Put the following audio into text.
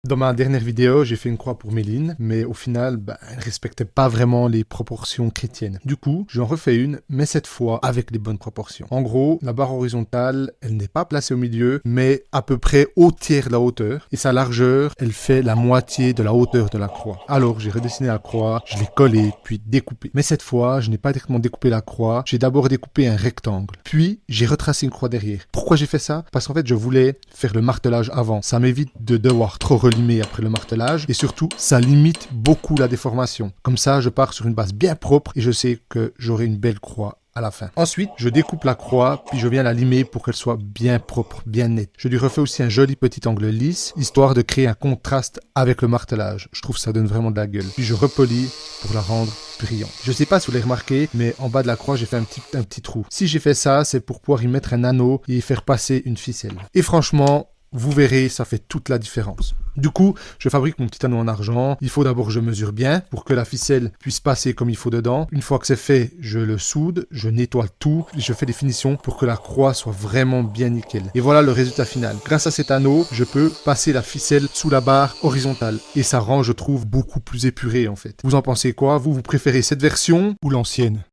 Dans ma dernière vidéo, j'ai fait une croix pour Méline, mais au final, elle ne respectait pas vraiment les proportions chrétiennes. Du coup, j'en refais une, mais cette fois avec les bonnes proportions. En gros, la barre horizontale, elle n'est pas placée au milieu, mais à peu près au tiers de la hauteur. Et sa largeur, elle fait la moitié de la hauteur de la croix. Alors, j'ai redessiné la croix, je l'ai collée, puis découpée. Mais cette fois, je n'ai pas directement découpé la croix, j'ai d'abord découpé un rectangle. Puis, j'ai retracé une croix derrière. Pourquoi j'ai fait ça? Parce qu'en fait, je voulais faire le martelage avant. Ça m'évite de devoir trop limer après le martelage et surtout ça limite beaucoup la déformation. Comme ça je pars sur une base bien propre et je sais que j'aurai une belle croix à la fin. Ensuite, je découpe la croix, puis je viens la limer pour qu'elle soit bien propre, bien nette. Je lui refais aussi un joli petit angle lisse, histoire de créer un contraste avec le martelage. Je trouve que ça donne vraiment de la gueule. Puis je repolis pour la rendre brillante. Je sais pas si vous l'avez remarqué, mais en bas de la croix, j'ai fait un petit trou. Si j'ai fait ça, c'est pour pouvoir y mettre un anneau et y faire passer une ficelle. Et franchement, vous verrez, ça fait toute la différence. Du coup, je fabrique mon petit anneau en argent. Il faut d'abord que je mesure bien pour que la ficelle puisse passer comme il faut dedans. Une fois que c'est fait, je le soude, je nettoie tout, et je fais des finitions pour que la croix soit vraiment bien nickel. Et voilà le résultat final. Grâce à cet anneau, je peux passer la ficelle sous la barre horizontale. Et ça rend, je trouve, beaucoup plus épuré en fait. Vous en pensez quoi? Vous préférez cette version ou l'ancienne?